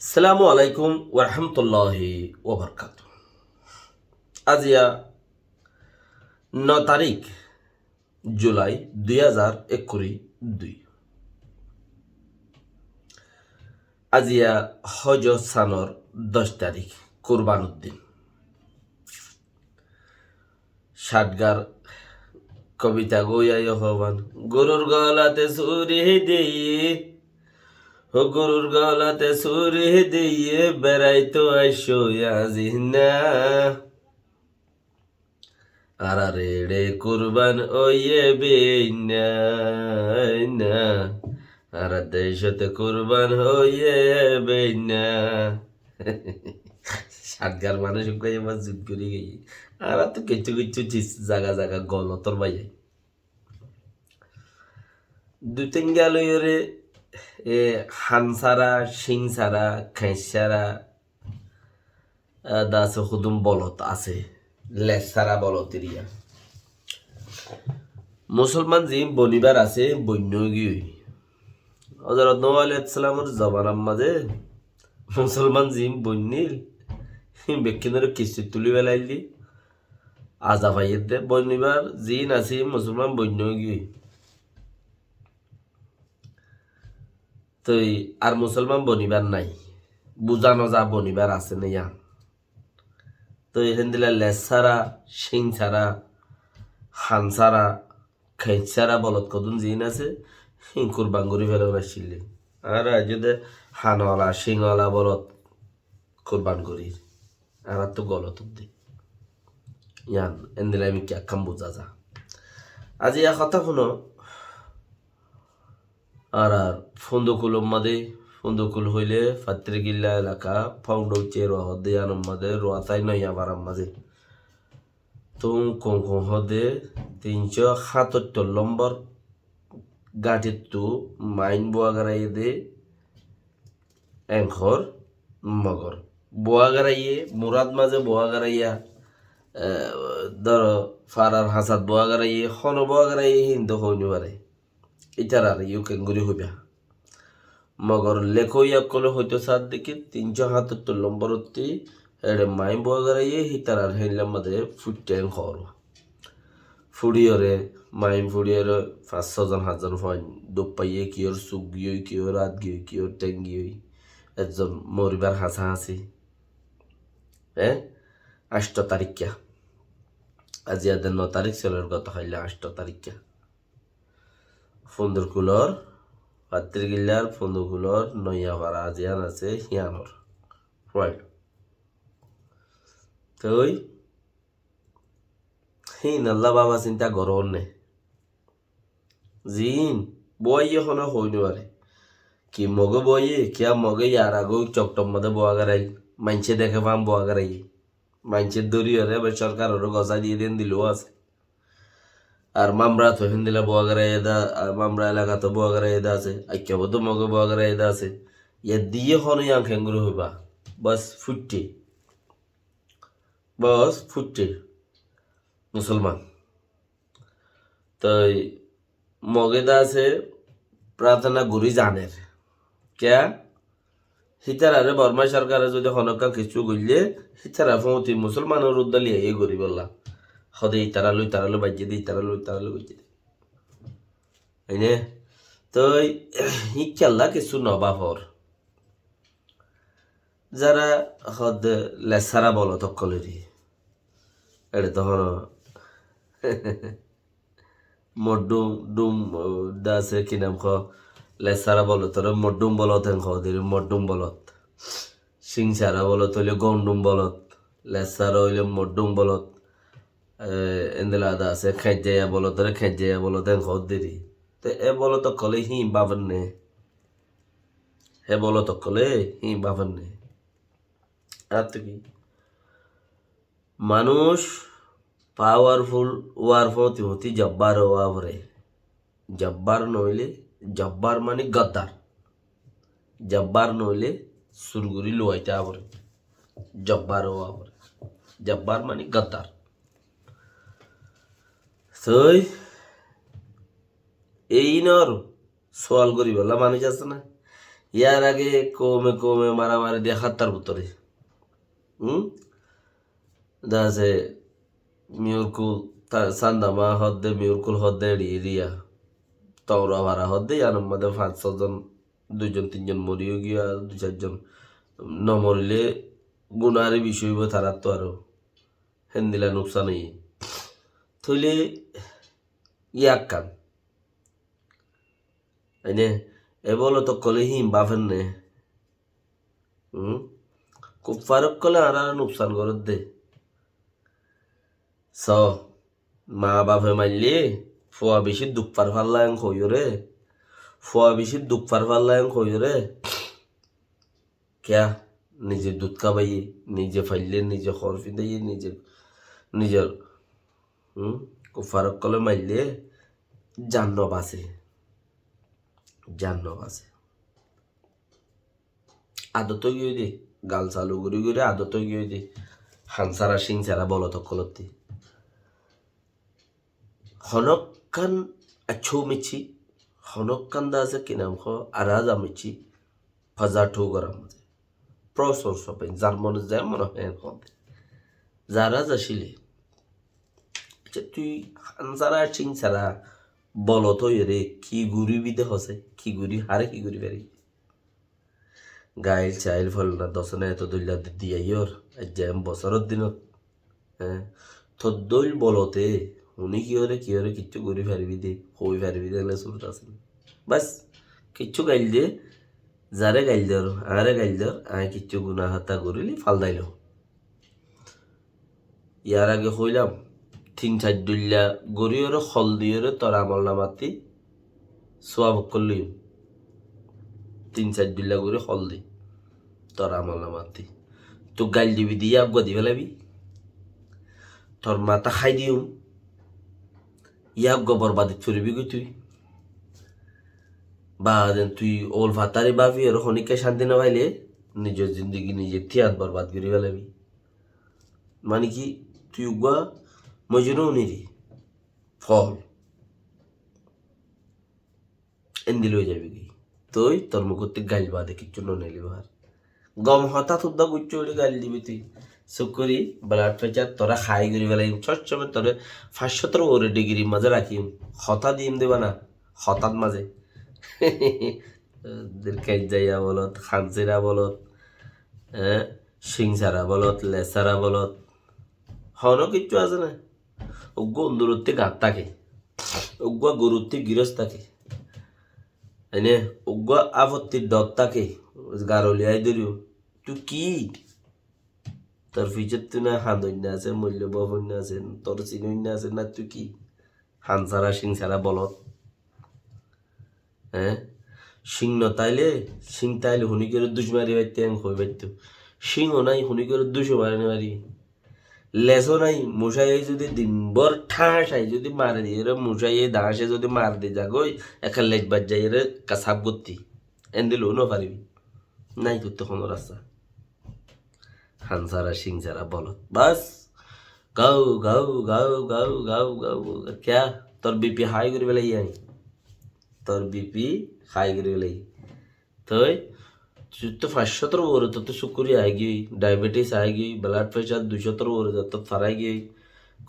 আসসালামু আলাইকুম ওরহামতুল্লাহি ওবরকাত। আজিয়া 9 তারিখ জুলাই 2021 আজিয়া হজ সানর 10 তারিখ কুরবান উদ্দিন ষাটগার কবিতা গইয়াই হবান গরুর গলাতে সুরি দিয়ে গরুর গলাতে সুরি দিয়ে বেড়াইতো আইসো আজিনা আর রেড়ে কুরবান ওয়ে বেইনা আর দেশতে কুরবান হয়ে বেইনা সাতগার মানুষ এবার যুগ করে গেই আর তো কিছু কিছু জায়গা জায়গা গলতর বাইরে দু তিন গেল এ হানসারা সিংসারা খেসারা দাস হুদুম বলত আছে লেসারা বলতেরিয়া মুসলমান যে বনিবার আছে বন্য গিয়ে হযরত নূহ আলাইহিস সালামের জবানার মাঝে মুসলমান জিম বন্যিল বেকিনের কিস্তি তুলি বেলাইলি আজা ভাইয়ের দে বনিবার জিন আছে মুসলমান বন্য গিয়ে তো আর মুসলমান বনিবার নাই বুঝানো যা বনিবার আছে না ইয়া তো এখান দিলা লেসারা সিংসারা হানসারা খেসারা বলত কদুন জিন আছে কুরবান করি ফেলে আসছিল আর যদি হানওয়ালা সিংওয়ালা বলত কুরবান করি আর তো গলত দি ইয়ান এন্দিলা আমি কি আকাম বুঝা যা আজ ইয়া কথা শুনো আর ফন্দকুল মাদে ফন্দকুল হইলে ফাত্রিকিল্লা এলাকা ফাউন্ডে রহদে আনম্মাদে রোয়াতাই নয় আবার মাঝে তুম কং হদে 377 নম্বর গাঠিতু মাইন বোয়াগারাই দে এংখর মগর বোয়াগারাইয়ে মুরাদ মাঝে বোয়াগারাইয়া ধর ফারার হাসাদ বোয়াগারাইয়ে খন বোয়াগারাইয়ে হিন্দু হইনি পারে এটার আর ইউ কেঙ্গুরি হইবা মগর লেখইয়া কলে হইতো সাত দিকে 377 নম্বর এড়ে মাইন বোয়াগারাইয়ে হিতার আর হেনলাম মাঝে ফুটেন খর ফুড়িয়রে মাইম ফুড়িয়রে 5-6 জন 7 জন হয় ডুব পাইয়ে কিওর সুখ গিয়ে কিওর রাত গিয়ে কিওর ট্যাং গিয়ে একজন মরিবার হাসা হাসি 8 তারিখা আজি আদের 9 তারিখ ছেলের গত খাইলে 8 তারিখা ফন্দরকুলর পাত্রিগিল্লার ফন্দরকুলর নইয়াপাড়া আজিয়ান আছে হিয়ানর রাইট তো হিন আল্লাহ বাবা চিন্তা গরম নে জিন বইয়ে হন হইনি পারে কি মগে বইয়ে কিয়া মগে ইয়ার আগো চকটম মধ্যে বোয়াগারাই মাইনছে দেখে পাম বোয়াগারাই মাইনছের দড়ি হরে এবার সরকার ওর গজা দিয়ে দেন দিলেও আছে আর মামরা তো হেন দিলা বোয়াগারাই এদা আর মামরা এলাকা তো বোয়াগারাই এদা আছে আইক্যাবো তো মগে বোয়াগারাই এদা আছে ইয়ে দিয়ে হন ইয়াং খেঙ্গুরু হইবা বস ফুটে মুসলমান তো মগেদা আছে প্রার্থনা গুরি জানের ক্যা হিতারারে বর্মা সরকারে যদি হনকা কিছু গইলে হিতারা ফৌতি মুসলমানের উদ্দালি এই গরি বললা হদে তারালু বাজ্যে দিই তারালু বাজ্যে দিই হইনে তো হিকাল্লা কিছু নবাফর যারা হদ লেসারা বলো তকলেরি এটা তখন মড্ডুম ডুম দাসে কি নাম খ লেসারা বলত মড্ডুম বলত হেন খদির মড্ডুম বলত সিংসারা বলত হইলে গন্ডুম বলত লেসারা হইলে মড্ডুম বলত এন্দেলা দা আছে খেজাইয়া বলত হেন খদিরি তো এ বলত কলে হি বাবন নে হে বলত কলে হি বাবন নে আর তো কি মানুষ পাওয়ারফুল ওয়ার হতি জব্বার ওয়াভরে জব্বার নইলে জব্বার মানে গদ্দার জব্বার নইলে সুরগুরি লোয়াইতে আবরে জব্বার ওয়াভরে জব্বার মানে গদ্দার সই এই নর সোয়াল করি বলা মানুষ আছে না ইয়ার আগে কমে কমে মারামারি দিয়ে হাত্তার ভিতরে দেখা আছে মিউরকুল সান্দামা হদ্দে মিউরকুল হদ্দে এরিয়া তওরা ভাড়া হদ্দে ইয়ানোর মধ্যে 5-6 জন 2-3 জন মরিও গিয়া 2-4 জন নমরিলে গুণারে বিষয় হইব তারা তো আরো হেন্দিলা নুকসান হই থইলে ইয়াক কাম এনে এ বলো তো কলে হিম বাফেন নে খুব ফারক কলে আর নুকসান করে দে স মা বাপে মারলে ফোয়া বেশি দুঃখ পার ফাল্লাং কইও রে ফোয়া বেশি দুঃখ পার ফাল্লাং কইও রে ক্যা নিজে দুধ খাবাইয়ে নিজে ফাইলে নিজে খরফি দিয়ে নিজের খুব ফারক কলে মারলে জান্নব আছে আদত গিয়ে দে গাল চালু করে আদত গিয়ে দে হানসারা সিং সারা বলো তো কলতি হনকান আছো মিছি হনকান দা আছে কি নাম খো আরাজা মিছি ফাজা ঠো গরম প্রসর সবে জার্মান যায় মনে হয় যারা যাসিলে তুই হানসারা সিং সারা বলো তো রে কি গুড়ি বিদে হসে কি গুড়ি হারে কি গুড়ি বেরি গাইল চাইল ফল না দশনে এত দইলা দিয়া ইয়র জ্যাম বছরের দিনত হ্যাঁ তোর দইল বলতে উনি কি হরে কিচ্ছু ঘুরি ফারিবি দে হই ফারিবি দেখলে সুরত আছে বাস কিচ্ছু গাইল দে যারে গাইল দর আরে গাইল দর আয় কিচ্ছু গুনা হাতা করিলি ফাল দাইল ইয়ার আগে হইলাম 3-4 দুল্লা গরিয়র হল দিয়রে তোর আমল নামাতি সোয়াব করলি 3-4 দুল্লা গরি হল দি তোর আমল নামাতি তো গাইল দিবি দিয়ে আবগা দি ফেলাবি তোর মাথা খাই দিও ইয়াব বরবাদিত ফুরিবি গই তুই বা তুই ওল ভাতারি বাবি আর হনিকে শান্তি না পাইলে নিজের জিন্দগি নিজের থিয়াত বরবাদ করে ফেলাবি মানে কি তুই উগা মজুরও নিরি ফল এন্দিল হয়ে যাবি কি তুই তোর মুখতে গাইল বাদে কিচ্ছু নেলি বাহার গম হঠাৎ উদ্দা গুচ্ছ গাইল দিবি তুই শুকরি ব্লাড প্রেসার তোরা খাই করি বেলাই সবসময় তোরে 517 ডিগ্রি মাঝে রাখি হঠাৎ দিম দেবা না হঠাৎ মাঝে যাইয়া বলত খানসিরা বলত সিংসারা বলত লেসারা বলত হন কিচ্ছু আছে না উগ্র অন্দুরত্বে গাত থাকে উগ্র গরুত্বে গিরস থাকে এনে উগ্র আপত্তির দত থাকে গারলিয়াই ধরিও তুই কি তোর ফিচার তুই না হান্দন্য আছে মূল্য বহন্য আছে তোর চিনন্য আছে না তুই কি হানসারা সিংসারা বলত হ্যাঁ সিং নতাইলে সিং তাইলে হুনি করে দুশমারি বাইতে হয়ে বাইত সিংও নাই হুনি করে 200 মারি মারি লেসও নাই মশাই যদি দিনভর ঠাস আই যদি মারে দিয়ে মশাই দাসে যদি মার দিয়ে যাগই একা লেজ বাজ যাই রে কাসাব গতি এন্দিলেও ন পারিবি নাই তোর তখন রাস্তা হানসারা সিংসারা বলত বাস গাও গাও গাও গাও গাও গাও ক্যা তোর বিপি হাই করে বেলাই আই তোর বিপি হাই করে বেলাই তুই তো 517 ওরে তো শুকুরি Eygi diabetes Eygi blood pressure 217 ওরে যত ফারাই গই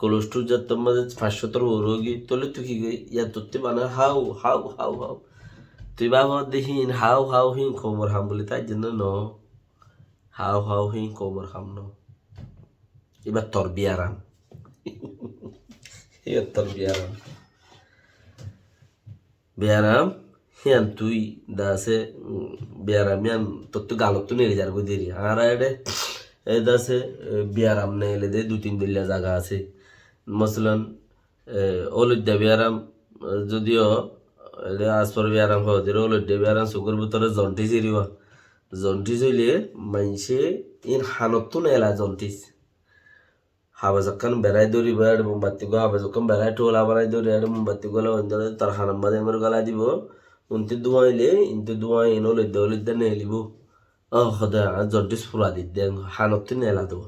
কোলেস্ট্রল যত মধ্যে 517 ওরে গই তোলে তুই কি ইয়া তোতে বানা হাউ হাউ হাউ হাউ তুই বাবা দেখিন হাউ হাউ হিন খবর হাম বলি তাই জন্য ন হাউ হাউ হিন খবর হাম ন এবার তোর বিয়ারাম এবার তোর বিয়ারাম হিয়ান তুই দাসে বিয়ারাম ইয়ান তোর তো গালত তো নেই যার দেরি আর এডে এ দাসে বিয়ারাম নে এলে দে 2-3 দিল্লা জায়গা আছে মসলান অলুদ্দা বিয়ারাম যদিও এলে আসপর বিয়ারাম হওয়া দিলে অলুদ্দা বিয়ারাম চকুর ভিতরে জন্টিস এরিবা জন্টিস হইলে মাইসে ইন হানত তো নেলা জন্টিস হাবা যখন বেড়াই দৌড়ি বেড় মোমবাতি গো হাবা যখন বেড়াই টোলা বাড়াই দৌড়ি আর মোমবাতি গলা অঞ্চলে তার হানাম্বাদে আমার গলা দিব উনতে দুয়াইলে ইনতে দুয়াই এনো লইদ্দা নেলিব খদা জন্টিস ফুলা দি দেন হানত তো নেলা দেবো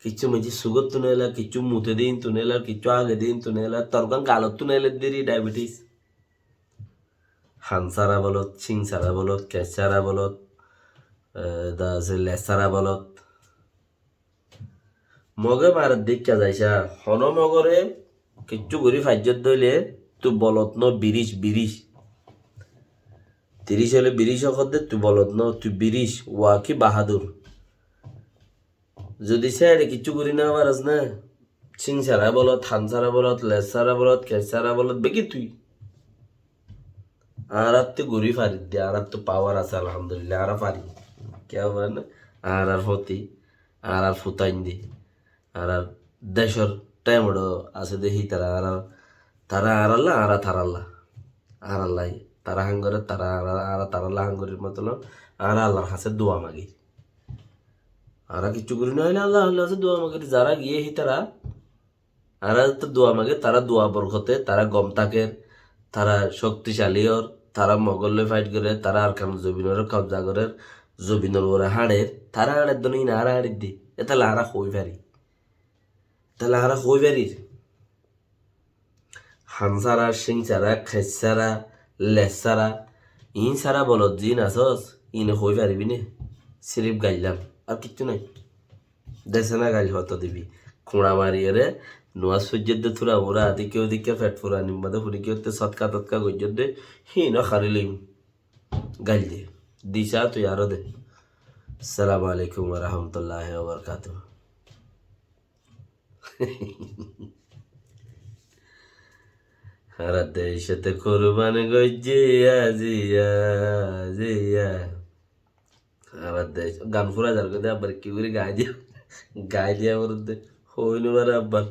কিচ্ছু মেজি সুগর তো নেলা কিচ্ছু মুতে দিন তো নেলা কিচ্ছু আগে দিন তো নেলা তরকান গালত তো নেলে দেরি ডায়াবেটিস হানসারা বলত সিংসারা বলত কেঁচারা বলত দা আছে লেসারা বলত মগে মারার দিকটা যাইছা হন মগরে কিচ্ছু করি ফাইজত দইলে তু বলত ন বিরিশ বিরিশ 30 হলে 20 দে তুই বলত ন তুই 20 ওয়া কি বাহাদুর যদি স্যারে কিচ্ছু করি না পারাস না সিংসারা বলত হানসারা বলত লেসারা বলত কেঁচারা বলত বেকি তুই আর তো ঘুরি ফারি দে আর তো পাওয়ার আছে আলহামদুলিল্লাহ আর পারি কে হবে না আর হতি আর ফুতাইন দি আর দেশর টাইমড় আছে দেখি তারা আর তারা আর আল্লাহ আর থারাল্লাহ আর আল্লাহ তারা হাঙ্গরে তারা আর তারাল্লাহ হাঙ্গরের মতন আর আল্লাহর কাছে দোয়া মাগি আর কিছু করি না হলে আল্লাহ আল্লাহ কাছে দোয়া মাগি যারা গিয়ে হি তারা আর তো দোয়া মাগে তারা দোয়া বরকতে তারা গম তাকের তারা শক্তিশালী ওর তারা মগল্লে ফাইট করে তারা আর কান জবিনের কবজা করে জবিনের ওরে হাড়ের তারা হাড়ের দন ইনা আর হাড়ের দি এটা লাহারা হই পারি এটা লাহারা হই পারির হানসারা সিংসারা খেসারা লেসারা ইন সারা বলত জিন আসস ইনে হই পারিবি নে সিরিফ গাইলাম আর কিচ্ছু নাই দেশে না গাইল হতো দিবি খুঁড়া মারিয়ে রে নোয়া সূর্যের থুরা ওরা আদিকে ওদিকে ফেট ফুরা নিম্বাদে ফুরি কি হতে সৎকা তৎকা গজ্জর দে হিন খারিলিম গাইল দে দিশা তুই আরো দে আসসালামু আলাইকুম ওয়া রাহমাতুল্লাহি ওয়া বারাকাতুহু সারা দেশতে কোরবান গজ্জিয়া জিয়া জিয়া সারা দেশ গান ফুরা যার কথা আবার কি করে গাই দিয়া বলতে হইল আব্বার